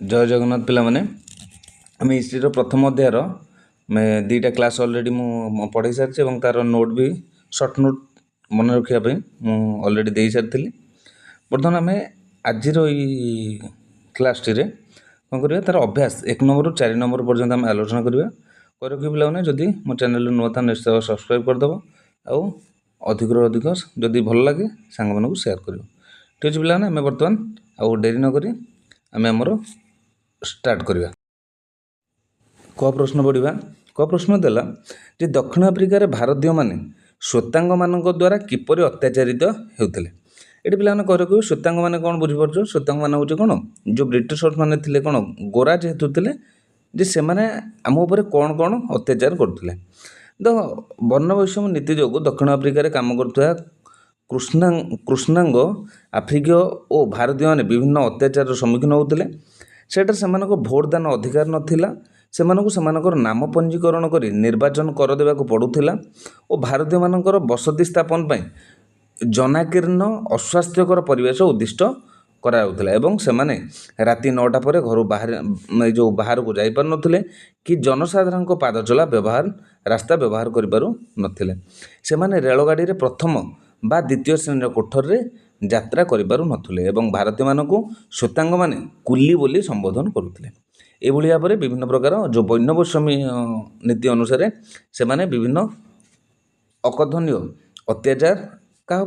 जय जगन्नाथ पिला माने आम हिस्ट्री प्रथम अध्यायर दुईटा क्लास अलरेडी मु पढ़ाई सारी और तार नोट भी सर्ट नोट मन रखापी अलरेडी दे सारी बर्तमान आम आज क्लास टी कौन करवा तार अभ्यास 1 नंबर रु 4 नंबर पर्यटन आम आलोचना करवा कर रखी पे जदि मो चैनल नुआ था निश्चय सब्सक्राइब करदेव आउ अधिक अधिक जदि भल लगे सांग मानू सेयार कर ठीक अच्छे पे आम बर्तमान आउ डेरी नक आम आमर स्टार्ट करवा क प्रश्न पढ़ा क प्रश्न देला जे दक्षिण आफ्रिकार भारतीय माने श्वेतांग मान द्वारा किपरि अत्याचारित होते ये पे कह रखे श्वेतांग मैंने कौन बुझीपार श्वेतांग मान हूँ कौन जो ब्रिटिशर्स मैंने थे कौन गोरा जेहेतु थे जे से मैंने आम उपर कौन कौन अत्याचार करते तो वर्ण वैषम्य नीति जो दक्षिण आफ्रिकार काम कर कृष्णांग आफ्रिकीय और भारतीय मैंने विभिन्न अत्याचार सम्मुखीन होते सेटा से भोट दान अधिकार नथिला सेमानकर नाम पंजीकरण कर निर्वाचन करदेवा पड़ूला और भारतीय मानकर बसति स्थापन पर जनाकीर्ण अस्वास्थ्यकर परिवेश उद्दिष्ट कराउथला एवं सेमाने राति 9टा पर घर बाहर जो बाहर को जाई पार नथिले कि जनसाधारण को पाद चला व्यवहार रास्ता व्यवहार करिपारु नथिले सेमाने रेलगाड़ी रे प्रथम बा द्वितीय श्रेणी कोठर रे यात्रा करिपारु नथिले एवं भारतीय मानकु श्वेतांग माने कुली बोली संबोधन करुथिले एभली भाव में विभिन्न प्रकार जो वैष्णवस्वामी नीति अनुसार से माने विभिन्न अकथनीय अत्याचार क्या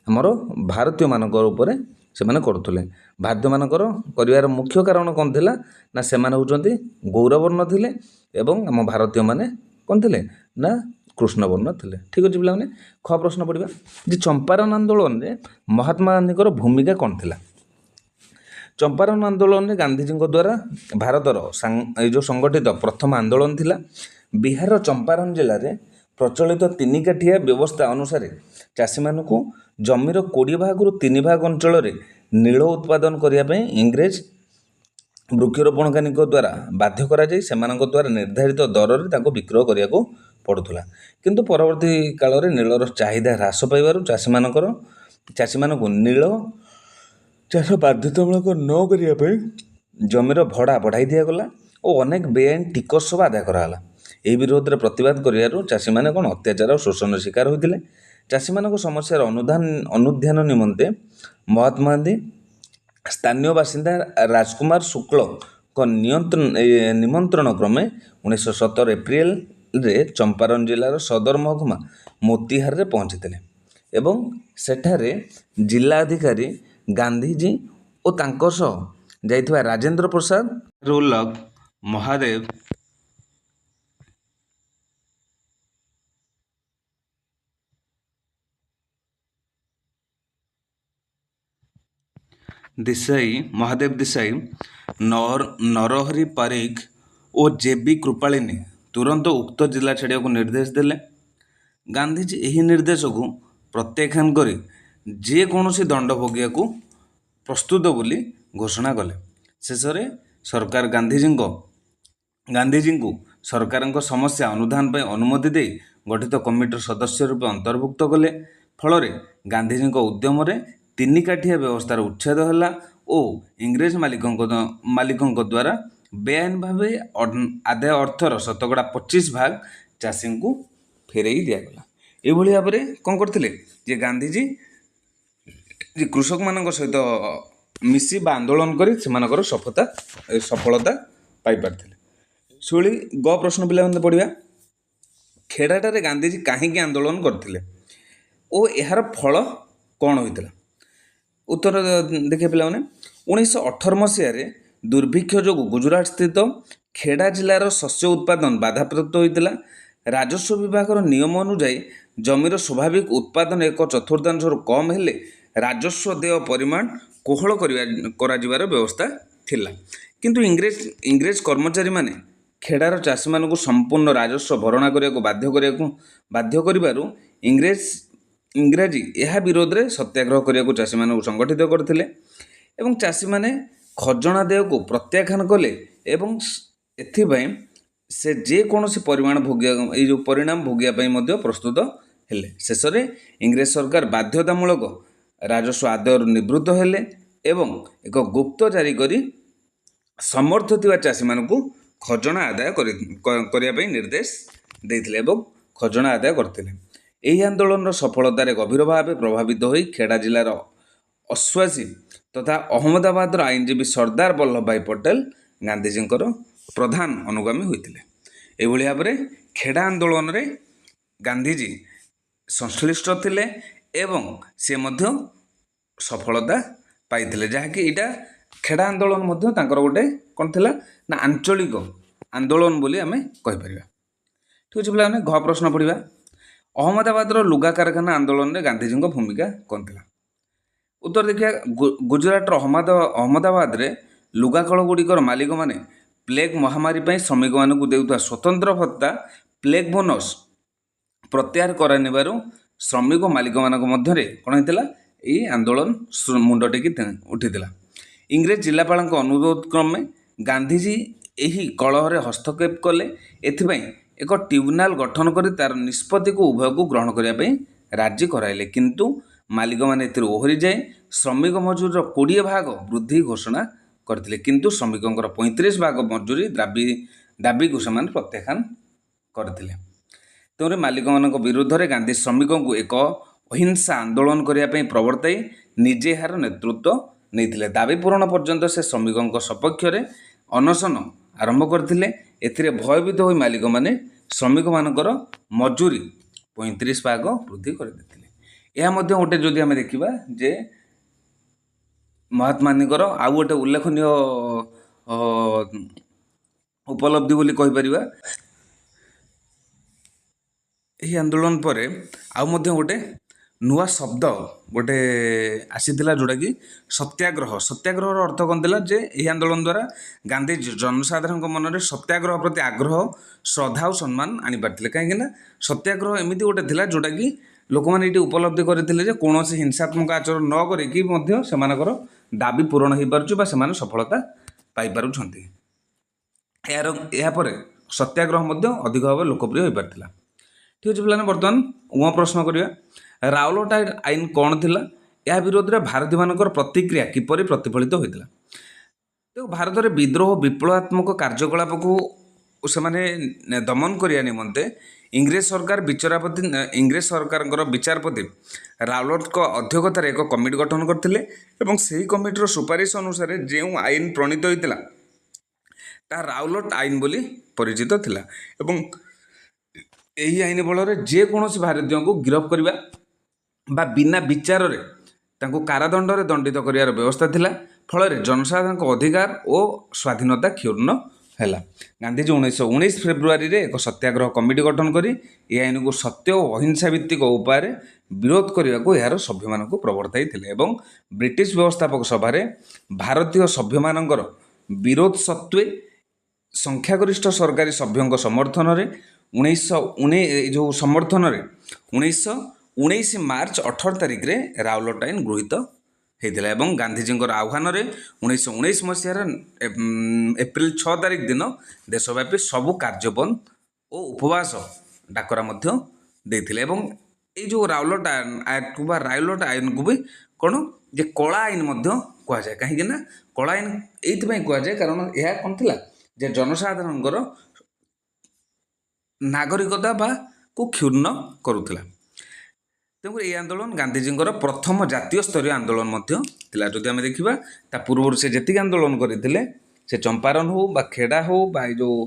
आमर भारतीय मानकर उपरे से माने करुले भारतीय मानकर कर मुख्य कारण कौन थिला ना से माने होउचंती गौरवर्ण थिले एवं आम भारतीय माने कौन थिले ना कृष्णवर्ण थिले ठीक अच्छे पे ख प्रश्न पढ़ा जे चंपारण आंदोलन में महात्मा गांधी भूमिका कौन थिला चंपारण आंदोलन में गांधीजी द्वारा भारतर जो संगठित प्रथम आंदोलन थिला बिहार चंपारण जिले में प्रचलित 3 काठिया व्यवस्था अनुसार चाषी मानक जमीर 20 भाग रु 3 भाग अंचल नील उत्पादन करने इंग्रेज वृक्षरोपणकानी द्वारा बाध्य कराई से द्वारा निर्धारित दर में विक्रय करने को पड़ूला किंतु परवर्ती काल में नीलर चाहिदा ह्रास पाइबार चाषी मानक नील चाष बाध्यतामूलक न करने जमीर भड़ा बढ़ाई दिगला और अनेक बेआईन टिकस सब आदाय कराला यह विरोध में प्रतिवाद कर चाषी मैंने कौन अत्याचार और शोषण शिकार होते चाषी मान समस्यार अनुध्यान निमंते महात्मा गांधी स्थानीय बासिंदा राजकुमार शुक्ल निमंत्रण क्रमे 1917 एप्रिल रे चंपारण जिलार सदर महकुमा मोतिहार रे पहुंचीते एवं सेठारे जिला अधिकारी गांधीजी और तांको सह जाइथवा राजेंद्र प्रसाद रोलक महादेव देसाई महादेव देसाई नरहरि पारिक और जेबी कृपालिनी तुरंत उक्त जिला छाड़िया को निर्देश देले गांधीजी यही निर्देश को प्रत्याख्यान कर जेकोसी दंड भोगिया को प्रस्तुत बोली घोषणा कले शेष में सरकार गांधीजी को सरकार समस्या अनुधान पर अनुमति दे गठित कमिटर सदस्य रूप अंतर्भुक्त कले फल गांधीजी उद्यम 3 काठिया व्यवस्थार उच्छेद है और इंग्रेज मालिकों द्वारा बेआईन भाव आदाय अर्थर 25% भाग चाषी को फेरई दिगला ये भाव में कौन करते गांधीजी कृषक मान सहित मिसी आंदोलन कर सफलता पाई पारथिले से ग प्रश्न पे पढ़ा खेड़ाटारे गांधीजी कहीं आंदोलन करते और यार फल कौन होता उत्तर देखिए पे 1918 मसीह दुर्भिक्ष जो गुजरात स्थित खेड़ा जिलार शस्य उत्पादन बाधाप्राप्त होता राजस्व विभाग नियम अनुजाई जमीर स्वाभाविक उत्पादन 1/4 कम हेले राजस्व देय परिमाण कोहल कर व्यवस्था थिला किंतु इंग्रेज कर्मचारी माने खेड़ार चाषी मानक संपूर्ण राजस्व भरणा करने बाध्य करिबारु इंग्राजी यह विरोध में सत्याग्रह करने को चाषी मानक संगठित करते एवं चाषी माने खजना देय को प्रत्याख्यान कले एवं एथिपाई से जेकोसी परिमाण भोगिया जो परिणाम भोगिया प्रस्तुत हेले शेष में इंग्रेज सरकार बाध्यतामूलक राजस्व आदाय निवृत्त हेले एवं एक गुप्त जारी करी ସମର୍ଥ ଥିବା ଚାଷୀମାନଙ୍କୁ ଖଜଣା ଆଦାୟ କରିବା ପାଇଁ ନିର୍ଦ୍ଦେଶ ଦେଇଥିଲେ ଏବଂ ଖଜଣା ଆଦାୟ କରିଥିଲେ। ଏହି ଆନ୍ଦୋଳନର ସଫଳତାରେ ଗଭୀର ଭାବେ ପ୍ରଭାବିତ ହୋଇ ଖେଡ଼ା ଜିଲ୍ଲାର ଅଶ୍ୱାସୀ ତଥା ଅହମ୍ମଦାବାଦର ଆଇନଜୀବୀ ସର୍ଦ୍ଦାର ବଲ୍ଲଭ ଭାଇ ପଟେଲ ଗାନ୍ଧିଜୀଙ୍କର ପ୍ରଧାନ ଅନୁଗାମୀ ହୋଇଥିଲେ। ଏଭଳି ଭାବରେ ଖେଡ଼ା ଆନ୍ଦୋଳନରେ ଗାନ୍ଧିଜୀ ସଂଶ୍ଳିଷ୍ଟ ଥିଲେ ଏବଂ ସେ ମଧ୍ୟ ସଫଳତା ପାଇଥିଲେ, ଯାହାକି ଏଇଟା ଖେଡ଼ା ଆନ୍ଦୋଳନ ମଧ୍ୟ ତାଙ୍କର ଗୋଟେ କ'ଣ ଥିଲା ନା ଆଞ୍ଚଳିକ ଆନ୍ଦୋଳନ ବୋଲି ଆମେ କହିପାରିବା। ଠିକ୍ ଅଛି ପିଲାମାନେ, ଘ ପ୍ରଶ୍ନ ପଢ଼ିବା। ଅହମ୍ମଦାବାଦର ଲୁଗା କାରଖାନା ଆନ୍ଦୋଳନରେ ଗାନ୍ଧିଜୀଙ୍କ ଭୂମିକା କ'ଣ ଥିଲା? ଉତ୍ତର ଦେଖିବା। ଗୁଜରାଟର ଅହମ୍ମଦାବାଦରେ ଲୁଗା କଳଗୁଡ଼ିକର ମାଲିକମାନେ ପ୍ଲେଗ୍ ମହାମାରୀ ପାଇଁ ଶ୍ରମିକମାନଙ୍କୁ ଦେଉଥିବା ସ୍ୱତନ୍ତ୍ର ଭତ୍ତା ପ୍ଲେଗ୍ ବୋନସ୍ ପ୍ରତ୍ୟାହାର କରାଇନେବାରୁ ଶ୍ରମିକ ମାଲିକମାନଙ୍କ ମଧ୍ୟରେ କ'ଣ ହେଇଥିଲା? ଏହି ଆନ୍ଦୋଳନ ମୁଣ୍ଡ ଟେକି ଉଠିଥିଲା। ଇଂରେଜ ଜିଲ୍ଲାପାଳଙ୍କ ଅନୁରୋଧ କ୍ରମେ ଗାନ୍ଧିଜୀ ଏହି କଳହରେ ହସ୍ତକ୍ଷେପ କଲେ। ଏଥିପାଇଁ ଏକ ଟ୍ରିବ୍ୟୁନାଲ ଗଠନ କରି ତା'ର ନିଷ୍ପତ୍ତିକୁ ଉଭୟକୁ ଗ୍ରହଣ କରିବା ପାଇଁ ରାଜି କରାଇଲେ, କିନ୍ତୁ ମାଲିକମାନେ ଏଥିରୁ ଓହରି ଯାଇ ଶ୍ରମିକ ମଜୁରୀର 20% ବୃଦ୍ଧି ଘୋଷଣା କରିଥିଲେ, କିନ୍ତୁ ଶ୍ରମିକଙ୍କର 35% ମଜୁରୀ ଦାବିକୁ ସେମାନେ ପ୍ରତ୍ୟାଖ୍ୟାନ କରିଥିଲେ। ତେଣୁ ମାଲିକମାନଙ୍କ ବିରୁଦ୍ଧରେ ଗାନ୍ଧୀ ଶ୍ରମିକଙ୍କୁ ଏକ ଅହିଂସା ଆନ୍ଦୋଳନ କରିବା ପାଇଁ ପ୍ରବର୍ତ୍ତାଇ ନିଜେ ଏହାର ନେତୃତ୍ୱ ନେଇଥିଲେ। ଦାବି ପୂରଣ ପର୍ଯ୍ୟନ୍ତ ସେ ଶ୍ରମିକଙ୍କ ସପକ୍ଷରେ ଅନଶନ ଆରମ୍ଭ କରିଥିଲେ। ଏଥିରେ ଭୟଭୀତ ହୋଇ ମାଲିକମାନେ ଶ୍ରମିକମାନଙ୍କର ମଜୁରୀ 35% ବୃଦ୍ଧି କରିଦେଇଥିଲେ। ଏହା ମଧ୍ୟ ଗୋଟେ ଯଦି ଆମେ ଦେଖିବା ଯେ ମହାତ୍ମା ଗାନ୍ଧୀଙ୍କର ଆଉ ଗୋଟେ ଉଲ୍ଲେଖନୀୟ ଉପଲବ୍ଧି ବୋଲି କହିପାରିବା। ଏହି ଆନ୍ଦୋଳନ ପରେ ଆଉ ମଧ୍ୟ ଗୋଟେ ନୂଆ ଶବ୍ଦ ଗୋଟେ ଆସିଥିଲା, ଯେଉଁଟାକି ସତ୍ୟାଗ୍ରହ। ସତ୍ୟାଗ୍ରହର ଅର୍ଥ କ'ଣ ଥିଲା? ଯେ ଏହି ଆନ୍ଦୋଳନ ଦ୍ୱାରା ଗାନ୍ଧୀ ଜନସାଧାରଣଙ୍କ ମନରେ ସତ୍ୟାଗ୍ରହ ପ୍ରତି ଆଗ୍ରହ, ଶ୍ରଦ୍ଧା ଆଉ ସମ୍ମାନ ଆଣିପାରିଥିଲେ। କାହିଁକିନା ସତ୍ୟାଗ୍ରହ ଏମିତି ଗୋଟେ ଥିଲା ଯେଉଁଟାକି ଲୋକମାନେ ଏଇଠି ଉପଲବ୍ଧି କରିଥିଲେ ଯେ କୌଣସି ହିଂସାତ୍ମକ ଆଚରଣ ନ କରିକି ମଧ୍ୟ ସେମାନଙ୍କର ଦାବି ପୂରଣ ହୋଇପାରୁଛି ବା ସେମାନେ ସଫଳତା ପାଇପାରୁଛନ୍ତି। ଏହାପରେ ସତ୍ୟାଗ୍ରହ ମଧ୍ୟ ଅଧିକ ଭାବେ ଲୋକପ୍ରିୟ ହୋଇପାରିଥିଲା। ଠିକ୍ ଅଛି ପିଲାମାନେ, ବର୍ତ୍ତମାନ ପ୍ରଶ୍ନ କରିବା। ରାଓଲାଟ୍ ଆଇନ କ'ଣ ଥିଲା? ଏହା ବିରୋଧରେ ଭାରତୀୟମାନଙ୍କର ପ୍ରତିକ୍ରିୟା କିପରି ପ୍ରତିଫଳିତ ହୋଇଥିଲା? ତେଣୁ ଭାରତରେ ବିଦ୍ରୋହ ବିପ୍ଳବାତ୍ମକ କାର୍ଯ୍ୟକଳାପକୁ ସେମାନେ ଦମନ କରିବା ନିମନ୍ତେ ଇଂରେଜ ସରକାରଙ୍କର ବିଚାରପତି ରାଓଲାଟ୍ଙ୍କ ଅଧ୍ୟକ୍ଷତାରେ ଏକ କମିଟି ଗଠନ କରିଥିଲେ ଏବଂ ସେହି କମିଟିର ସୁପାରିଶ ଅନୁସାରେ ଯେଉଁ ଆଇନ ପ୍ରଣୀତ ହୋଇଥିଲା ତାହା ରାଓଲାଟ୍ ଆଇନ ବୋଲି ପରିଚିତ ଥିଲା ଏବଂ ଏହି ଆଇନ ବଳରେ ଯେକୌଣସି ଭାରତୀୟଙ୍କୁ ଗିରଫ କରିବା ବା ବିନା ବିଚାରରେ ତାଙ୍କୁ କାରାଦଣ୍ଡରେ ଦଣ୍ଡିତ କରିବାର ବ୍ୟବସ୍ଥା ଥିଲା। ଫଳରେ ଜନସାଧାରଣଙ୍କ ଅଧିକାର ଓ ସ୍ୱାଧୀନତା କ୍ଷୁଣ୍ଣ ହେଲା। ଗାନ୍ଧିଜୀ 1919 ଫେବୃଆରୀରେ ଏକ ସତ୍ୟାଗ୍ରହ କମିଟି ଗଠନ କରି ଏହି ଆଇନକୁ ସତ୍ୟ ଓ ଅହିଂସା ଭିତ୍ତିକ ଉପାୟରେ ବିରୋଧ କରିବାକୁ ଏହାର ସଭ୍ୟମାନଙ୍କୁ ପ୍ରବର୍ତ୍ତାଇଥିଲେ ଏବଂ ବ୍ରିଟିଶ ବ୍ୟବସ୍ଥାପକ ସଭାରେ ଭାରତୀୟ ସଭ୍ୟମାନଙ୍କର ବିରୋଧ ସତ୍ତ୍ୱେ ସଂଖ୍ୟାଗରିଷ୍ଠ ସରକାରୀ ସଭ୍ୟଙ୍କ ସମର୍ଥନରେ 1919 ମାର୍ଚ୍ଚ 18 ତାରିଖରେ ରାଓଲାଟ୍ ଆଇନ ଗୃହୀତ ହୋଇଥିଲା ଏବଂ ଗାନ୍ଧିଜୀଙ୍କର ଆହ୍ୱାନରେ 1919 ମସିହାର ଏପ୍ରିଲ 6 ତାରିଖ ଦିନ ଦେଶବ୍ୟାପୀ ସବୁ କାର୍ଯ୍ୟବନ୍ଦ ଓ ଉପବାସ ଡାକରା ମଧ୍ୟ ଦେଇଥିଲେ ଏବଂ ଏଇ ଯେଉଁ ରାଓଲାଟ୍ ଆକ୍ଟକୁ ବା ରାଓଲାଟ୍ ଆଇନକୁ ବି କ'ଣ ଯେ କଳା ଆଇନ ମଧ୍ୟ କୁହାଯାଏ। କାହିଁକି ନା କଳା ଆଇନ ଏଇଥିପାଇଁ କୁହାଯାଏ କାରଣ ଏହା କ'ଣ ଥିଲା ଯେ ଜନସାଧାରଣଙ୍କର ନାଗରିକତା ବା କୁ କ୍ଷୁଣ୍ଣ କରୁଥିଲା। ତେଣୁକରି ଏହି ଆନ୍ଦୋଳନ ଗାନ୍ଧିଜୀଙ୍କର ପ୍ରଥମ ଜାତୀୟ ସ୍ତରୀୟ ଆନ୍ଦୋଳନ ମଧ୍ୟ ଥିଲା। ଯଦି ଆମେ ଦେଖିବା ତା ପୂର୍ବରୁ ସେ ଯେତିକି ଆନ୍ଦୋଳନ କରିଥିଲେ, ସେ ଚମ୍ପାରନ ହେଉ ବା ଖେଡ଼ା ହେଉ ବା ଏଇ ଯେଉଁ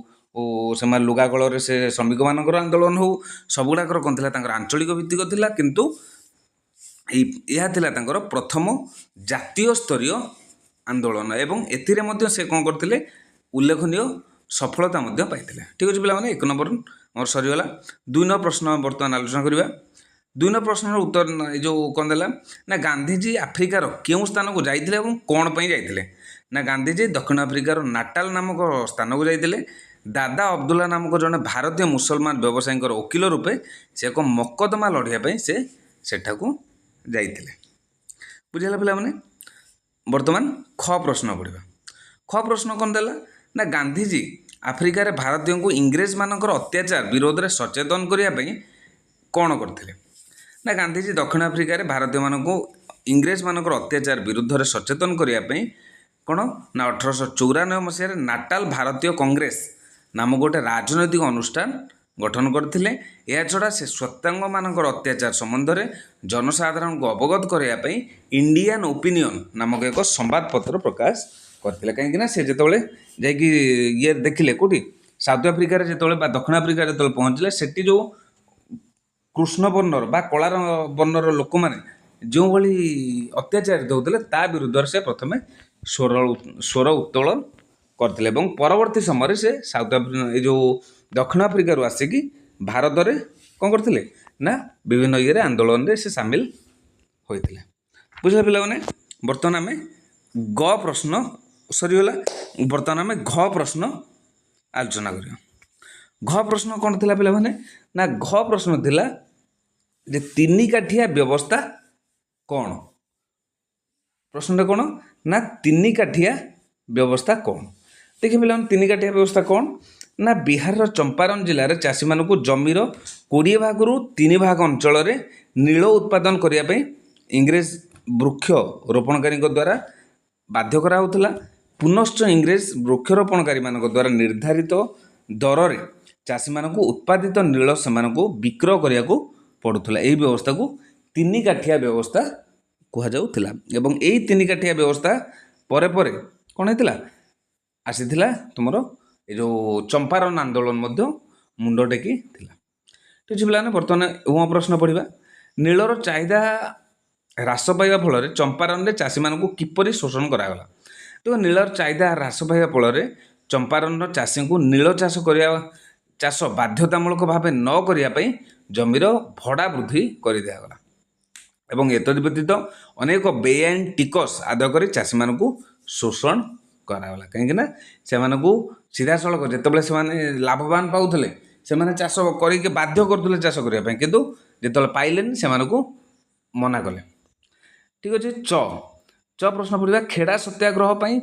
ସେମାନେ ଲୁଗା କଳରେ ସେ ଶ୍ରମିକମାନଙ୍କର ଆନ୍ଦୋଳନ ହେଉ, ସବୁଗୁଡ଼ାକର କ'ଣ ଥିଲା ତାଙ୍କର ଆଞ୍ଚଳିକ ଭିତ୍ତିକ ଥିଲା, କିନ୍ତୁ ଏହା ଥିଲା ତାଙ୍କର ପ୍ରଥମ ଜାତୀୟ ସ୍ତରୀୟ ଆନ୍ଦୋଳନ ଏବଂ ଏଥିରେ ମଧ୍ୟ ସେ କ'ଣ କରିଥିଲେ ଉଲ୍ଲେଖନୀୟ ସଫଳତା ମଧ୍ୟ ପାଇଥିଲେ। ଠିକ୍ ଅଛି ପିଲାମାନେ, 1 ନମ୍ବର ଆମର ସରିଗଲା। 2 ନମ୍ବର ପ୍ରଶ୍ନ ବର୍ତ୍ତମାନ ଆଲୋଚନା କରିବା। 2 ନମ୍ବର ପ୍ରଶ୍ନର ଉତ୍ତର ଏ ଯେଉଁ କ'ଣ ଦେଲା ନା ଗାନ୍ଧିଜୀ ଆଫ୍ରିକାର କେଉଁ ସ୍ଥାନକୁ ଯାଇଥିଲେ ଏବଂ କ'ଣ ପାଇଁ ଯାଇଥିଲେ? ନା ଗାନ୍ଧିଜୀ ଦକ୍ଷିଣ ଆଫ୍ରିକାର ନାଟାଲ ନାମକ ସ୍ଥାନକୁ ଯାଇଥିଲେ। ଦାଦା ଅବଦୁଲ୍ଲା ନାମକ ଜଣେ ଭାରତୀୟ ମୁସଲମାନ ବ୍ୟବସାୟୀଙ୍କର ଓକିଲ ରୂପେ ସେ ଏକ ମକଦ୍ଦମା ଲଢ଼ିବା ପାଇଁ ସେ ସେଠାକୁ ଯାଇଥିଲେ। ବୁଝିଲା ପିଲାମାନେ, ବର୍ତ୍ତମାନ ଖ ପ୍ରଶ୍ନ ପଢ଼ିବା। ଖ ପ୍ରଶ୍ନ କ'ଣ ଦେଲା ନା ଗାନ୍ଧିଜୀ ଆଫ୍ରିକାରେ ଭାରତୀୟଙ୍କୁ ଇଂରେଜମାନଙ୍କର ଅତ୍ୟାଚାର ବିରୋଧରେ ସଚେତନ କରିବା ପାଇଁ କ'ଣ କରିଥିଲେ? ନା ଗାନ୍ଧିଜୀ ଦକ୍ଷିଣ ଆଫ୍ରିକାରେ ଭାରତୀୟମାନଙ୍କୁ ଇଂରେଜମାନଙ୍କର ଅତ୍ୟାଚାର ବିରୁଦ୍ଧରେ ସଚେତନ କରିବା ପାଇଁ କ'ଣ ନା 1894 ମସିହାରେ ନାଟାଲ ଭାରତୀୟ କଂଗ୍ରେସ ନାମକ ଗୋଟେ ରାଜନୈତିକ ଅନୁଷ୍ଠାନ ଗଠନ କରିଥିଲେ। ଏହାଛଡ଼ା ସେ ଶ୍ୱେତାଙ୍ଗମାନଙ୍କର ଅତ୍ୟାଚାର ସମ୍ବନ୍ଧରେ ଜନସାଧାରଣଙ୍କୁ ଅବଗତ କରିବା ପାଇଁ ଇଣ୍ଡିଆନ୍ ଓପିନିଅନ୍ ନାମକ ଏକ ସମ୍ବାଦପତ୍ର ପ୍ରକାଶ କରିଥିଲେ। କାହିଁକିନା ସେ ଯେତେବେଳେ ଯାଇକି ଇଏ ଦେଖିଲେ କେଉଁଠି ସାଉଥ ଆଫ୍ରିକାରେ ଯେତେବେଳେ ବା ଦକ୍ଷିଣ ଆଫ୍ରିକାରେ ଯେତେବେଳେ ପହଞ୍ଚିଲେ, ସେଠି ଯେଉଁ କୃଷ୍ଣ ବର୍ଣ୍ଣର ବା କଳା ବର୍ଣ୍ଣର ଲୋକମାନେ ଯେଉଁଭଳି ଅତ୍ୟାଚାରିତ ହେଉଥିଲେ ତା ବିରୁଦ୍ଧରେ ସେ ପ୍ରଥମେ ସ୍ୱର ଉତ୍ତୋଳନ କରିଥିଲେ ଏବଂ ପରବର୍ତ୍ତୀ ସମୟରେ ସେ ଏଇ ଯେଉଁ ଦକ୍ଷିଣ ଆଫ୍ରିକାରୁ ଆସିକି ଭାରତରେ କ'ଣ କରିଥିଲେ ନା ବିଭିନ୍ନ ଇଏରେ ଆନ୍ଦୋଳନରେ ସେ ସାମିଲ ହୋଇଥିଲେ। ବୁଝିଲେ ପିଲାମାନେ? ବର୍ତ୍ତମାନ ଆମେ ଗ ପ୍ରଶ୍ନ ସରିଗଲା। ବର୍ତ୍ତମାନ ଆମେ ଘ ପ୍ରଶ୍ନ ଆଲୋଚନା କରିବା। ଘ ପ୍ରଶ୍ନ କ'ଣ ଥିଲା ପିଲାମାନେ? ନା ଘ ପ୍ରଶ୍ନ ଥିଲା ଯେ ତିନି କାଠିଆ ବ୍ୟବସ୍ଥା କ'ଣ? ପ୍ରଶ୍ନଟା କ'ଣ ନା ତିନି କାଠିଆ ବ୍ୟବସ୍ଥା କ'ଣ? ଦେଖି ପିଲାମାନେ, ତିନି କାଠିଆ ବ୍ୟବସ୍ଥା କ'ଣ ନା ବିହାରର ଚମ୍ପାରନ ଜିଲ୍ଲାରେ ଚାଷୀମାନଙ୍କୁ ଜମିର 20 ଭାଗରୁ 3 ଭାଗ ଅଞ୍ଚଳରେ ନୀଳ ଉତ୍ପାଦନ କରିବା ପାଇଁ ଇଂରେଜ ବୃକ୍ଷ ରୋପଣକାରୀଙ୍କ ଦ୍ୱାରା ବାଧ୍ୟ କରାହେଉଥିଲା। ପୁନଶ୍ଚ ଇଂରେଜ ବୃକ୍ଷରୋପଣକାରୀମାନଙ୍କ ଦ୍ୱାରା ନିର୍ଦ୍ଧାରିତ ଦରରେ ଚାଷୀମାନଙ୍କୁ ଉତ୍ପାଦିତ ନୀଳ ସେମାନଙ୍କୁ ବିକ୍ରୟ କରିବାକୁ ପଡ଼ୁଥିଲା। ଏହି ବ୍ୟବସ୍ଥାକୁ ତିନି କାଠିଆ ବ୍ୟବସ୍ଥା କୁହାଯାଉଥିଲା ଏବଂ ଏହି ତିନି କାଠିଆ ବ୍ୟବସ୍ଥା ପରେ ପରେ କ'ଣ ହେଇଥିଲା? ଆସିଥିଲା ତୁମର ଏ ଯେଉଁ ଚମ୍ପାରନ ଆନ୍ଦୋଳନ ମଧ୍ୟ ମୁଣ୍ଡ ଟେକି ଥିଲା। ଠିକ୍ ଅଛି ପିଲାମାନେ, ବର୍ତ୍ତମାନ ପ୍ରଶ୍ନ ପଢ଼ିବା। ନୀଳର ଚାହିଦା ହ୍ରାସ ପାଇବା ଫଳରେ ଚମ୍ପାରନରେ ଚାଷୀମାନଙ୍କୁ କିପରି ଶୋଷଣ କରାଗଲା? ତ ନୀଳର ଚାହିଦା ହ୍ରାସ ପାଇବା ଫଳରେ ଚମ୍ପାରନର ଚାଷୀଙ୍କୁ ନୀଳ ଚାଷ ବାଧ୍ୟତାମୂଳକ ଭାବେ ନ କରିବା ପାଇଁ ଜମିର ଭଡ଼ା ବୃଦ୍ଧି କରିଦିଆଗଲା ଏବଂ ଏତଦ୍ ବ୍ୟତୀତ ଅନେକ ବେଆଇନ ଟିକସ ଆଦାୟ କରି ଚାଷୀମାନଙ୍କୁ ଶୋଷଣ କରାଗଲା। କାହିଁକିନା ସେମାନଙ୍କୁ ସିଧାସଳଖ ଯେତେବେଳେ ସେମାନେ ଲାଭବାନ ପାଉଥିଲେ ସେମାନେ ଚାଷ କରିକି ବାଧ୍ୟ କରୁଥିଲେ ଚାଷ କରିବା ପାଇଁ, କିନ୍ତୁ ଯେତେବେଳେ ପାଇଲେନି ସେମାନଙ୍କୁ ମନା କଲେ। ଠିକ୍ ଅଛି। ଚ ପ୍ରଶ୍ନ ପଡ଼ିବା। ଖେଡ଼ା ସତ୍ୟାଗ୍ରହ ପାଇଁ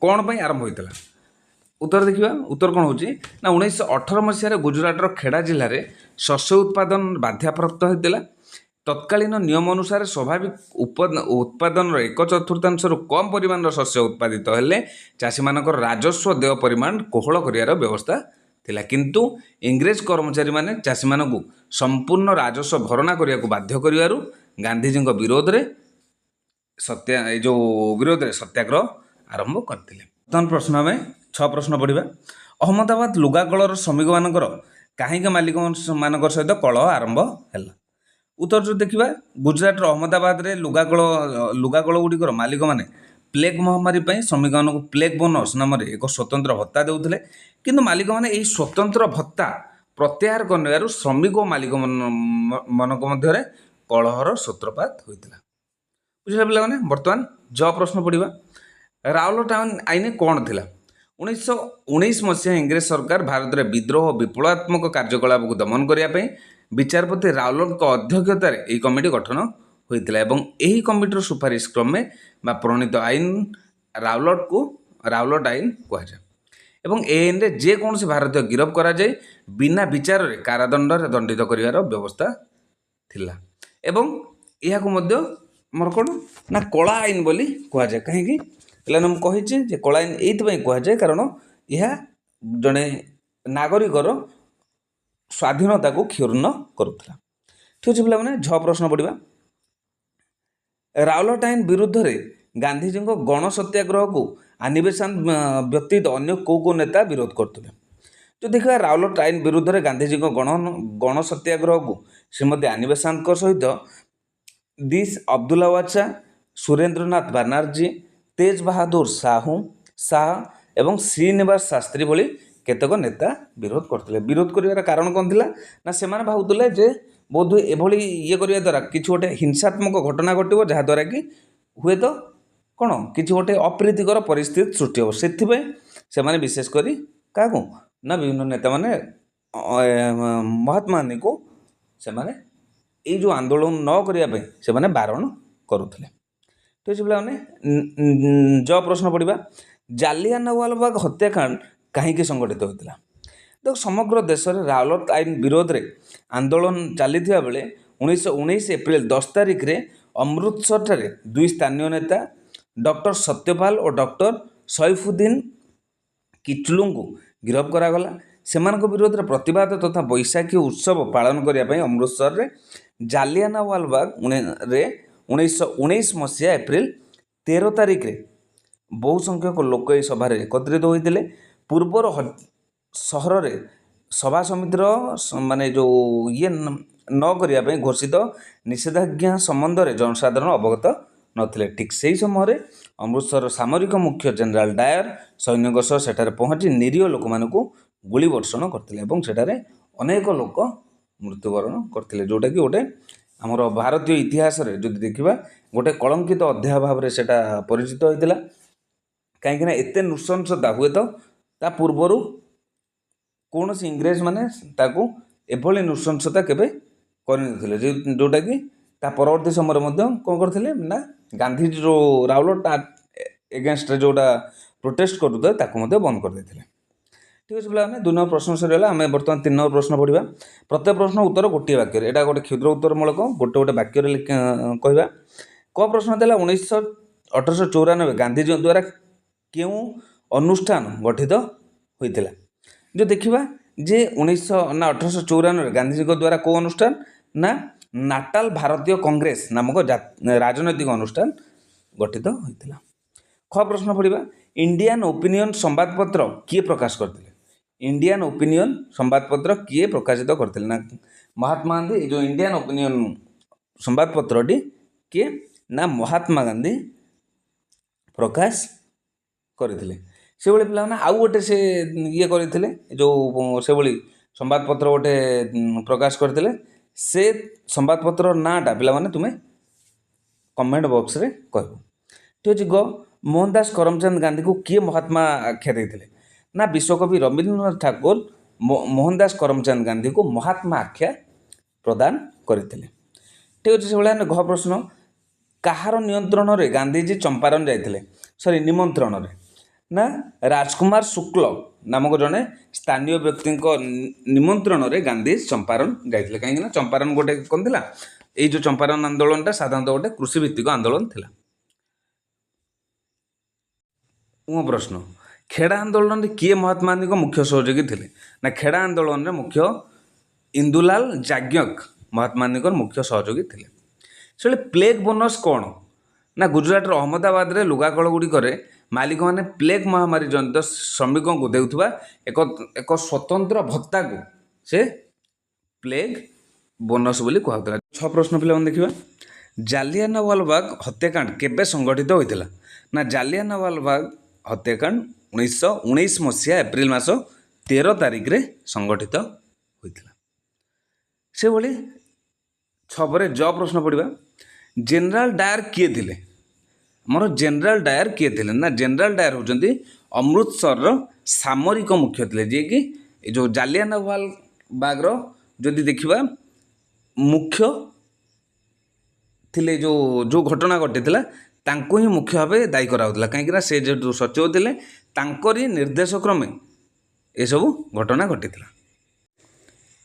କ'ଣ ପାଇଁ ଆରମ୍ଭ ହୋଇଥିଲା? ଉତ୍ତର ଦେଖିବା। ଉତ୍ତର କ'ଣ ହେଉଛି ନା 1918 ମସିହାରେ ଗୁଜରାଟର ଖେଡ଼ା ଜିଲ୍ଲାରେ ଶସ୍ୟ ଉତ୍ପାଦନ ବାଧାପ୍ରାପ୍ତ ହୋଇଥିଲା। ତତ୍କାଳୀନ ନିୟମ ଅନୁସାରେ ସ୍ୱାଭାବିକ ଉତ୍ପାଦନର 1/4ରୁ କମ୍ ପରିମାଣର ଶସ୍ୟ ଉତ୍ପାଦିତ ହେଲେ ଚାଷୀମାନଙ୍କର ରାଜସ୍ୱ ଦେୟ ପରିମାଣ କୋହଳ କରିବାର ବ୍ୟବସ୍ଥା ଥିଲା, କିନ୍ତୁ ଇଂରେଜ କର୍ମଚାରୀମାନେ ଚାଷୀମାନଙ୍କୁ ସମ୍ପୂର୍ଣ୍ଣ ରାଜସ୍ୱ ଭରଣା କରିବାକୁ ବାଧ୍ୟ କରିବାରୁ ଗାନ୍ଧିଜୀଙ୍କ ବିରୋଧରେ ସତ୍ୟାଗ୍ରହ ଆରମ୍ଭ କରିଥିଲେ। ବର୍ତ୍ତମାନ ପ୍ରଶ୍ନ ଆମେ 6 ପ୍ରଶ୍ନ ପଢ଼ିବା। ଅହମ୍ମଦାବାଦ ଲୁଗାକଳର ଶ୍ରମିକମାନଙ୍କର କାହିଁକି ମାଲିକମାନଙ୍କ ସହିତ କଳହ ଆରମ୍ଭ ହେଲା? ଉତ୍ତର ଯଦି ଦେଖିବା, ଗୁଜରାଟର ଅହମ୍ମଦାବାଦରେ ଲୁଗାକଳ ଗୁଡ଼ିକର ମାଲିକମାନେ ପ୍ଲେଗ ମହାମାରୀ ପାଇଁ ଶ୍ରମିକମାନଙ୍କୁ ପ୍ଲେଗ ବୋନସ୍ ନାମରେ ଏକ ସ୍ୱତନ୍ତ୍ର ଭତ୍ତା ଦେଉଥିଲେ, କିନ୍ତୁ ମାଲିକମାନେ ଏହି ସ୍ୱତନ୍ତ୍ର ଭତ୍ତା ପ୍ରତ୍ୟାହାର କରିନେବାରୁ ଶ୍ରମିକ ଓ ମାଲିକମାନଙ୍କ ମଧ୍ୟରେ କଳହର ସୂତ୍ରପାତ ହୋଇଥିଲା। ବୁଝିଲା ପିଲାମାନେ? ବର୍ତ୍ତମାନ ପ୍ରଶ୍ନ ପଡ଼ିବା। ରାଓଲାଟ ଆଇନ କ'ଣ ଥିଲା? 1919 ମସିହା ଇଂରେଜ ସରକାର ଭାରତରେ ବିଦ୍ରୋହ ଓ ବିପ୍ଳବାତ୍ମକ କାର୍ଯ୍ୟକଳାପକୁ ଦମନ କରିବା ପାଇଁ ବିଚାରପତି ରାଓଲାଟଙ୍କ ଅଧ୍ୟକ୍ଷତାରେ ଏହି କମିଟି ଗଠନ ହୋଇଥିଲା ଏବଂ ଏହି କମିଟିର ସୁପାରିଶ କ୍ରମେ ବା ପ୍ରଣୀତ ଆଇନ ରାଓଲାଟ ଆଇନ କୁହାଯାଏ ଏବଂ ଏ ଆଇନରେ ଯେକୌଣସି ଭାରତୀୟ ଗିରଫ କରାଯାଇ ବିନା ବିଚାରରେ କାରାଦଣ୍ଡରେ ଦଣ୍ଡିତ କରିବାର ବ୍ୟବସ୍ଥା ଥିଲା ଏବଂ ଏହାକୁ ମଧ୍ୟ ଆମର କ'ଣ ନା କଳା ଆଇନ ବୋଲି କୁହାଯାଏ। କାହିଁକି? ପିଲାମାନେ ମୁଁ କହିଛି ଯେ କଳା ଆଇନ ଏଇଥିପାଇଁ କୁହାଯାଏ କାରଣ ଏହା ଜଣେ ନାଗରିକର ସ୍ୱାଧୀନତାକୁ କ୍ଷୁର୍ଣ୍ଣ କରୁଥିଲା। ଠିକ୍ ଅଛି ପିଲାମାନେ, ପ୍ରଶ୍ନ ପଡ଼ିବା। ରାଓଲାଟ ଆଇନ ବିରୁଦ୍ଧରେ ଗାନ୍ଧିଜୀଙ୍କ ଗଣ ସତ୍ୟାଗ୍ରହକୁ ଆନିବେସାନ୍ତ ବ୍ୟତୀତ ଅନ୍ୟ କେଉଁ ନେତା ବିରୋଧ କରୁଥିଲେ? ଯଦି ଦେଖିବା ରାଓଲାଟ ଆଇନ ବିରୁଦ୍ଧରେ ଗାନ୍ଧିଜୀଙ୍କ ଗଣ ସତ୍ୟାଗ୍ରହକୁ ଶ୍ରୀମତୀ ଆନି ବେସାନ୍ତଙ୍କ ସହିତ ଅବଦୁଲ୍ଲା ୱାଚ୍ଛା, ସୁରେନ୍ଦ୍ରନାଥ ବାନାର୍ଜୀ, ତେଜ ବାହାଦୁର ଶାହ ଏବଂ ଶ୍ରୀନିବାସ ଶାସ୍ତ୍ରୀ ଭଳି କେତେକ ନେତା ବିରୋଧ କରିଥିଲେ। ବିରୋଧ କରିବାର କାରଣ କ'ଣ ଥିଲା ନା ସେମାନେ ଭାବୁଥିଲେ ଯେ ବୋଧହୁଏ ଏଭଳି କରିବା ଦ୍ୱାରା କିଛି ଗୋଟେ ହିଂସାତ୍ମକ ଘଟଣା ଘଟିବ, ଯାହାଦ୍ୱାରା କି ହୁଏତ କ'ଣ କିଛି ଗୋଟେ ଅପ୍ରୀତିକର ପରିସ୍ଥିତି ସୃଷ୍ଟି ହେବ। ସେଥିପାଇଁ ସେମାନେ ବିଶେଷ କରି କାହାକୁ ନା ବିଭିନ୍ନ ନେତାମାନେ ମହାତ୍ମା ଗାନ୍ଧୀଙ୍କୁ ସେମାନେ ଏଇ ଯେଉଁ ଆନ୍ଦୋଳନ ନ କରିବା ପାଇଁ ସେମାନେ ବାରଣ କରୁଥିଲେ। ଠିକ୍ ଅଛି ପିଲାମାନେ, ପ୍ରଶ୍ନ ପଡ଼ିବା। ଜାଲିଆନାୱାଲାବାଗ ହତ୍ୟାକାଣ୍ଡ କାହିଁକି ସଂଗଠିତ ହୋଇଥିଲା? ତ ସମଗ୍ର ଦେଶରେ ରାଓଲାଟ ଆଇନ ବିରୋଧରେ ଆନ୍ଦୋଳନ ଚାଲିଥିବା ବେଳେ 1919 ଏପ୍ରିଲ 10 ତାରିଖରେ ଅମୃତସରଠାରେ ଦୁଇ ସ୍ଥାନୀୟ ନେତା डॉक्टर सत्यपाल और डॉक्टर सैफुद्दीन किचलुଙ୍କୁ गिरफ करागला सेମାନଙ୍କ ବିରୋଧରେ ପ୍ରତିବାଦ ତଥା ବୈଶାଖୀ ଉତ୍ସବ ପାଳନ କରିବା ପାଇଁ ଅମୃତସରରେ ଜାଲିଆନାୱାଲାବାଗରେ 1919 ମସିହା ଏପ୍ରିଲ 13 ତାରିଖରେ ବହୁ ସଂଖ୍ୟକ ଲୋକ ଏହି ସଭାରେ ଏକତ୍ରିତ ହୋଇଥିଲେ। ପୂର୍ବରୁ ସହରରେ ସଭା ସମିତିର ମାନେ ଯେଉଁ ଇଏ ନ କରିବା ପାଇଁ ଘୋଷିତ ନିଷେଧାଜ୍ଞା ସମ୍ବନ୍ଧରେ ଜନସାଧାରଣ ଅବଗତ ନଥିଲେ। ଠିକ୍ ସେହି ସମୟରେ ଅମୃତସରର ସାମରିକ ମୁଖ୍ୟ ଜେନେରାଲ ଡାୟର ସୈନ୍ୟଙ୍କ ସହ ସେଠାରେ ପହଞ୍ଚି ନିରୀହ ଲୋକମାନଙ୍କୁ ଗୁଳି ବର୍ଷଣ କରିଥିଲେ ଏବଂ ସେଠାରେ ଅନେକ ଲୋକ ମୃତ୍ୟୁବରଣ କରିଥିଲେ, ଯେଉଁଟାକି ଗୋଟେ ଆମର ଭାରତୀୟ ଇତିହାସରେ ଯଦି ଦେଖିବା ଗୋଟେ କଳଙ୍କିତ ଅଧ୍ୟାୟ ଭାବରେ ସେଇଟା ପରିଚିତ ହୋଇଥିଲା। କାହିଁକିନା ଏତେ ନୃଶଂସତା ହୁଏତ ତା ପୂର୍ବରୁ କୌଣସି ଇଂରେଜ ମାନେ ତାକୁ ଏଭଳି ନୃଶଂସତା କେବେ କରିନଥିଲେ, ଯେଉଁଟାକି ତା ପରବର୍ତ୍ତୀ ସମୟରେ ମଧ୍ୟ କ'ଣ କରିଥିଲେ ନା ଗାନ୍ଧୀଜୀ ଯେଉଁ ରାଉଲଟ ଏଗେନଷ୍ଟରେ ଯେଉଁଟା ପ୍ରୋଟେଷ୍ଟ କରୁଥିଲେ ତାକୁ ମଧ୍ୟ ବନ୍ଦ କରିଦେଇଥିଲେ। ଠିକ୍ ଅଛି ପିଲାମାନେ, 2 ନମ୍ବର ପ୍ରଶ୍ନ ସରିଗଲା। ଆମେ ବର୍ତ୍ତମାନ 3 ନମ୍ବର ପ୍ରଶ୍ନ ପଢ଼ିବା। ପ୍ରତ୍ୟେକ ପ୍ରଶ୍ନ ଉତ୍ତର ଗୋଟିଏ ବାକ୍ୟରେ, ଏଇଟା ଗୋଟେ କ୍ଷୁଦ୍ର ଉତ୍ତରମୂଳକ, ଗୋଟେ ବାକ୍ୟରେ କହିବା। କ ପ୍ରଶ୍ନ ଥିଲା 1894 ଗାନ୍ଧୀଜୀଙ୍କ ଦ୍ୱାରା କେଉଁ ଅନୁଷ୍ଠାନ ଗଠିତ ହୋଇଥିଲା। ଯେଉଁ ଦେଖିବା ଯେ 1894 ଗାନ୍ଧୀଜୀଙ୍କ ଦ୍ୱାରା କେଉଁ ଅନୁଷ୍ଠାନ ନା ନାଟାଲ ଭାରତୀୟ କଂଗ୍ରେସ ନାମକ ରାଜନୈତିକ ଅନୁଷ୍ଠାନ ଗଠିତ ହୋଇଥିଲା। ଖ ପ୍ରଶ୍ନ ପଢ଼ିବା ଇଣ୍ଡିଆନ୍ ଓପିନିଅନ୍ ସମ୍ବାଦପତ୍ର କିଏ ପ୍ରକାଶ କରିଥିଲେ। ଇଣ୍ଡିଆନ୍ ଓପିନିଅନ୍ ସମ୍ବାଦପତ୍ର କିଏ ପ୍ରକାଶିତ କରିଥିଲେ ନା ମହାତ୍ମା ଗାନ୍ଧୀ। ଏ ଯେଉଁ ଇଣ୍ଡିଆନ୍ ଓପିନିଅନ୍ ସମ୍ବାଦପତ୍ରଟି କିଏ ନା ମହାତ୍ମା ଗାନ୍ଧୀ ପ୍ରକାଶ କରିଥିଲେ। ସେଭଳି ପିଲାମାନେ ଆଉ ଗୋଟେ ସେ ଇଏ କରିଥିଲେ, ଯେଉଁ ସେଭଳି ସମ୍ବାଦପତ୍ର ଗୋଟେ ପ୍ରକାଶ କରିଥିଲେ। ସେ ସମ୍ବାଦପତ୍ରର ନାଁଟା ପିଲାମାନେ ତୁମେ କମେଣ୍ଟ ବକ୍ସରେ କହିବ। ଠିକ୍ ଅଛି। ମୋହନ ଦାସ କରମଚାନ୍ଦ ଗାନ୍ଧୀକୁ କିଏ ମହାତ୍ମା ଆଖ୍ୟା ଦେଇଥିଲେ ନା ବିଶ୍ୱକବି ରବୀନ୍ଦ୍ରନାଥ ଠାକୁର ମୋହନ ଦାସ କରମଚାନ୍ଦ ଗାନ୍ଧୀକୁ ମହାତ୍ମା ଆଖ୍ୟା ପ୍ରଦାନ କରିଥିଲେ। ଠିକ୍ ଅଛି। ସେଭଳିଆ ଘ ପ୍ରଶ୍ନ କାହାର ନିୟନ୍ତ୍ରଣରେ ଗାନ୍ଧୀଜୀ ଚମ୍ପାରନ ଯାଇଥିଲେ, ନିମନ୍ତ୍ରଣରେ ନା ରାଜକୁମାର ଶୁକ୍ଳ ନାମକ ଜଣେ ସ୍ଥାନୀୟ ବ୍ୟକ୍ତିଙ୍କ ନିମନ୍ତ୍ରଣରେ ଗାନ୍ଧୀ ଚମ୍ପାରନ ଯାଇଥିଲେ। କାହିଁକିନା ଚମ୍ପାରନ ଗୋଟେ କ'ଣ ଥିଲା, ଏଇ ଯେଉଁ ଚମ୍ପାରନ ଆନ୍ଦୋଳନଟା ସାଧାରଣତଃ ଗୋଟେ କୃଷିଭିତ୍ତିକ ଆନ୍ଦୋଳନ ଥିଲା। ପ୍ରଶ୍ନ ଖେଡ଼ା ଆନ୍ଦୋଳନରେ କିଏ ମହାତ୍ମା ଗାନ୍ଧୀଙ୍କ ମୁଖ୍ୟ ସହଯୋଗୀ ଥିଲେ ନା ଖେଡ଼ା ଆନ୍ଦୋଳନରେ ମୁଖ୍ୟ ଇନ୍ଦୁଲାଲ ଯାଜ୍ଞକ ମହାତ୍ମା ଗାନ୍ଧୀଙ୍କର ମୁଖ୍ୟ ସହଯୋଗୀ ଥିଲେ। ସେବେଳେ ପ୍ଲେଗ ବୋନସ୍ କ'ଣ ନା ଗୁଜୁରାଟର ଅହମ୍ମଦାବାଦରେ ଲୁଗାକଳ ଗୁଡ଼ିକରେ ମାଲିକମାନେ ପ୍ଲେଗ ମହାମାରୀ ଜନିତ ଶ୍ରମିକଙ୍କୁ ଦେଉଥିବା ଏକ ସ୍ୱତନ୍ତ୍ର ଭତ୍ତାକୁ ସେ ପ୍ଲେଗ ବୋନସ୍ ବୋଲି କୁହାଯାଉଥିଲା। 6 ପ୍ରଶ୍ନ ପିଲାମାନେ ଦେଖିବା ଜାଲିଆନାୱାଲାବାଗ ହତ୍ୟାକାଣ୍ଡ କେବେ ସଂଗଠିତ ହୋଇଥିଲା ନା ଜାଲିଆନାୱାଲାବାଗ ହତ୍ୟାକାଣ୍ଡ 1919 ମସିହା ଏପ୍ରିଲ ମାସ 13 ତାରିଖରେ ସଂଗଠିତ ହୋଇଥିଲା। ସେଭଳି 6 ପରେ ଜ ପ୍ରଶ୍ନ ପଡ଼ିବା ଜେନେରାଲ ଡାୟାର କିଏ ଥିଲେ। ଆମର ଜେନେରାଲ ଡାୟାର କିଏ ଥିଲେ ନା ଜେନେରାଲ ଡାୟାର ହେଉଛନ୍ତି ଅମୃତସରର ସାମରିକ ମୁଖ୍ୟ ଥିଲେ, ଯିଏକି ଏ ଯେଉଁ ଜାଲିଆନାୱାଲାବାଗର ଯଦି ଦେଖିବା ମୁଖ୍ୟ ଥିଲେ, ଯେଉଁ ଘଟଣା ଘଟିଥିଲା ତାଙ୍କୁ ହିଁ ମୁଖ୍ୟ ଭାବେ ଦାୟୀ କରାହେଉଥିଲା। କାହିଁକିନା ସେ ଯେହେତୁ ସଚିବ ଥିଲେ ତାଙ୍କରି ନିର୍ଦ୍ଦେଶ କ୍ରମେ ଏସବୁ ଘଟଣା ଘଟିଥିଲା।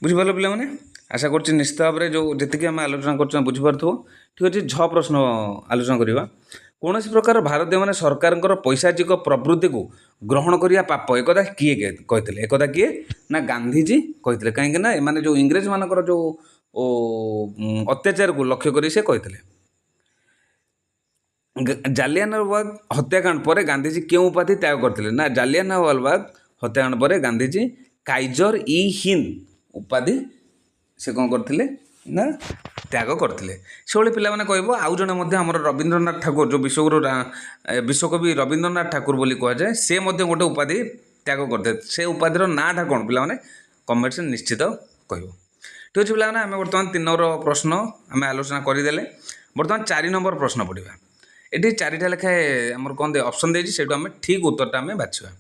ବୁଝିପାରିଲ ପିଲାମାନେ, ଆଶା କରୁଛି ନିଶ୍ଚିତ ଭାବରେ ଯେଉଁ ଯେତିକି ଆମେ ଆଲୋଚନା କରୁଛୁ ବୁଝିପାରୁଥିବ। ଠିକ୍ ଅଛି। 6 ପ୍ରଶ୍ନ ଆଲୋଚନା କରିବା। କୌଣସି ପ୍ରକାର ଭାରତୀୟମାନେ ସରକାରଙ୍କର ପୈଶାଚିକ ପ୍ରବୃତ୍ତିକୁ ଗ୍ରହଣ କରିବା ପାପ, ଏକଥା କିଏ କହିଥିଲେ। ଏକଥା କିଏ ନା ଗାନ୍ଧୀଜୀ କହିଥିଲେ। କାହିଁକିନା ଏମାନେ ଯେଉଁ ଇଂରେଜମାନଙ୍କର ଯେଉଁ ଅତ୍ୟାଚାରକୁ ଲକ୍ଷ୍ୟ କରି ସେ କହିଥିଲେ। ଜାଲିଆନାୱାଲାବାଗ ହତ୍ୟାକାଣ୍ଡ ପରେ ଗାନ୍ଧୀଜୀ କେଉଁ ଉପାଧି ତ୍ୟାଗ କରିଥିଲେ ନା ଜାଲିଆନାୱାଲାବାଗ ହତ୍ୟାକାଣ୍ଡ ପରେ ଗାନ୍ଧୀଜୀ କାଇଜର ଇ ହିନ୍ଦ ଉପାଧି ସେ କ'ଣ କରିଥିଲେ ନା ତ୍ୟାଗ କରିଥିଲେ। ସେଭଳି ପିଲାମାନେ କହିବ ଆଉ ଜଣେ ମଧ୍ୟ ଆମର ରବୀନ୍ଦ୍ରନାଥ ଠାକୁର, ଯେଉଁ ବିଶ୍ୱକବି ରବୀନ୍ଦ୍ରନାଥ ଠାକୁର ବୋଲି କୁହାଯାଏ, ସେ ମଧ୍ୟ ଗୋଟେ ଉପାଧି ତ୍ୟାଗ କରିଥିଲେ। ସେ ଉପାଧିର ନାଁଟା କ'ଣ ପିଲାମାନେ କମେଣ୍ଟରେ ନିଶ୍ଚିତ କହିବ। ଠିକ୍ ଅଛି ପିଲାମାନେ, ଆମେ ବର୍ତ୍ତମାନ 3 ନମ୍ବର ପ୍ରଶ୍ନ ଆମେ ଆଲୋଚନା କରିଦେଲେ। ବର୍ତ୍ତମାନ 4 ନମ୍ବର ପ୍ରଶ୍ନ ପଢ଼ିବା। ଏଠି 4ଟା ଲେଖାଏଁ ଆମର କ'ଣ ଅପସନ୍ ଦେଇଛି, ସେଇଠୁ ଆମେ ଠିକ୍ ଉତ୍ତରଟା ଆମେ ବାଛିବା।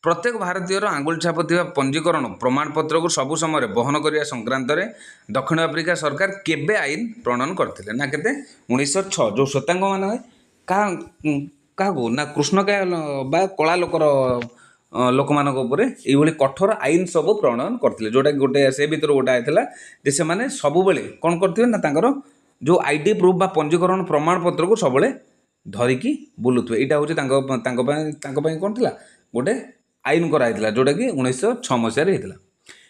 ପ୍ରତ୍ୟେକ ଭାରତୀୟର ଆଙ୍ଗୁଳି ଛାପ ଥିବା ପଞ୍ଜୀକରଣ ପ୍ରମାଣପତ୍ରକୁ ସବୁ ସମୟରେ ବହନ କରିବା ସଂକ୍ରାନ୍ତରେ ଦକ୍ଷିଣ ଆଫ୍ରିକା ସରକାର କେବେ ଆଇନ ପ୍ରଣୟନ କରିଥିଲେ ନା କେତେ 1906। ଯେଉଁ ଶ୍ୱେତାଙ୍ଗମାନେ କାହାକୁ ନା କୃଷ୍ଣକାୟ ବା କଳା ଲୋକମାନଙ୍କ ଉପରେ ଏଇଭଳି କଠୋର ଆଇନ ସବୁ ପ୍ରଣୟନ କରିଥିଲେ, ଯେଉଁଟାକି ଗୋଟେ ସେ ଭିତରୁ ଗୋଟେ ଆଇଥିଲା ଯେ ସେମାନେ ସବୁବେଳେ କ'ଣ କରିଥିବେ ନା ତାଙ୍କର ଯେଉଁ ଆଇଡି ପ୍ରୁଫ୍ ବା ପଞ୍ଜୀକରଣ ପ୍ରମାଣପତ୍ରକୁ ସବୁବେଳେ ଧରିକି ବୁଲୁଥିବେ। ଏଇଟା ହେଉଛି ତାଙ୍କ ପାଇଁ କ'ଣ ଥିଲା, ଗୋଟେ ଆଇନ କରାହେଇଥିଲା ଯେଉଁଟାକି 1906 ମସିହାରେ ହେଇଥିଲା।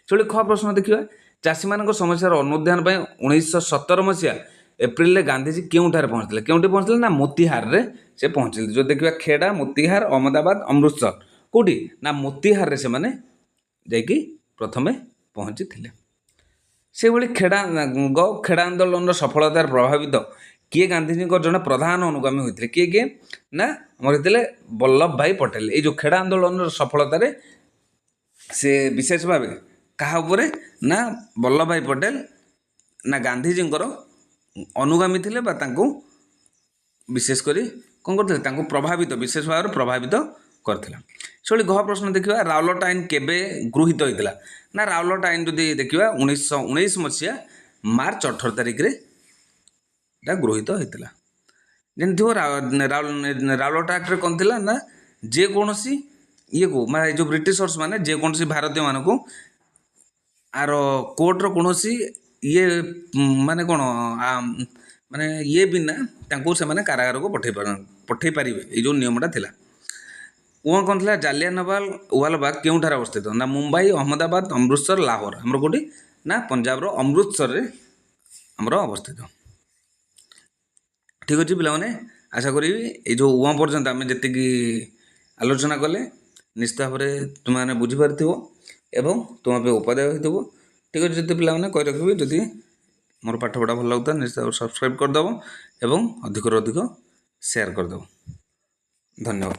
ସେଭଳି ଖ ପ୍ରଶ୍ନ ଦେଖିବା, ଚାଷୀମାନଙ୍କ ସମସ୍ୟାର ଅନୁଧ୍ୟାନ ପାଇଁ 1917 ମସିହା ଏପ୍ରିଲରେ ଗାନ୍ଧିଜୀ କେଉଁଠାରେ ପହଞ୍ଚିଥିଲେ? କେଉଁଠି ପହଞ୍ଚିଥିଲେ ନା ମୋତିହାରରେ ସେ ପହଞ୍ଚିଥିଲେ। ଯଦି ଦେଖିବା ଖେଡ଼ା, ମୋତିହାର, ଅହମ୍ମଦାବାଦ, ଅମୃତସର, କେଉଁଠି ନା ମୋତିହାରରେ ସେମାନେ ଯାଇକି ପ୍ରଥମେ ପହଞ୍ଚିଥିଲେ। ସେଭଳି ଖେଡ଼ା ଆନ୍ଦୋଳନର ସଫଳତାର ପ୍ରଭାବିତ କିଏ ଗାନ୍ଧିଜୀଙ୍କ ଜଣେ ପ୍ରଧାନ ଅନୁଗାମୀ ହୋଇଥିଲେ? କିଏ ନା ଆମର ହେଇଥିଲେ ବଲ୍ଲଭ ଭାଇ ପଟେଲ। ଏଇ ଯେଉଁ ଖେଡ଼ା ଆନ୍ଦୋଳନର ସଫଳତାରେ ସେ ବିଶେଷ ଭାବେ କାହା ଉପରେ ନା ବଲ୍ଲଭ ଭାଇ ପଟେଲ ନା ଗାନ୍ଧିଜୀଙ୍କର ଅନୁଗାମୀ ଥିଲେ ବା ତାଙ୍କୁ ବିଶେଷ କରି କ'ଣ କରିଥିଲେ, ତାଙ୍କୁ ବିଶେଷ ଭାବରେ ପ୍ରଭାବିତ କରିଥିଲା। ସେଭଳି ଘ ପ୍ରଶ୍ନ ଦେଖିବା, ରାଓଲାଟ ଆଇନ କେବେ ଗୃହୀତ ହୋଇଥିଲା? ନା ରାଓଲାଟ ଆଇନ ଯଦି ଦେଖିବା 1919 ମସିହା ମାର୍ଚ୍ଚ 18 ତାରିଖରେ এটা ଗୃହୀତ ହୋଇଥିଲା। ଯେମିତି ରାଓଲାଟ ଆକ୍ଟରେ କ'ଣ ଥିଲା ନା ଯେକୌଣସି ମାନେ ଯେଉଁ ବ୍ରିଟିଶର୍ସ ମାନେ ଯେକୌଣସି ଭାରତୀୟମାନଙ୍କୁ ଆର କୋର୍ଟର କୌଣସି ମାନେ କ'ଣ ମାନେ ବିନା ତାଙ୍କୁ ସେମାନେ କାରାଗାରକୁ ପଠାଇ ପାରିବେ, ଏଇ ଯେଉଁ ନିୟମଟା ଥିଲା। କ'ଣ ଥିଲା, ଜାଲିଆନୱାଲାବାଗ କେଉଁଠାରେ ଅବସ୍ଥିତ? ନା ମୁମ୍ବାଇ, ଅହମ୍ମଦାବାଦ, ଅମୃତସର, ଲାହୋର। ଆମର କେଉଁଠି ନା ପଞ୍ଜାବର ଅମୃତସରରେ ଆମର ଅବସ୍ଥିତ। ଠିକ୍ ଅଛି ପିଲାମାନେ, ଆଶା କରିବି ଏଇ ଯେଉଁ ପର୍ଯ୍ୟନ୍ତ ଆମେ ଯେତିକି ଆଲୋଚନା କଲେ ନିଶ୍ଚିତ ଭାବରେ ତୁମେମାନେ ବୁଝିପାରିଥିବ ଏବଂ ତୁମ ପାଇଁ ଉପାଦେୟ ହୋଇଥିବ। ଠିକ୍ ଅଛି, ଯଦି ପିଲାମାନେ କହି ରଖିବି, ଯଦି ମୋର ପାଠପଢ଼ା ଭଲ ଲାଗୁଥିଲା ନିଶ୍ଚିତ ଭାବରେ ସବସ୍କ୍ରାଇବ୍ କରିଦେବ ଏବଂ ଅଧିକରୁ ଅଧିକ ସେୟାର କରିଦେବ। ଧନ୍ୟବାଦ।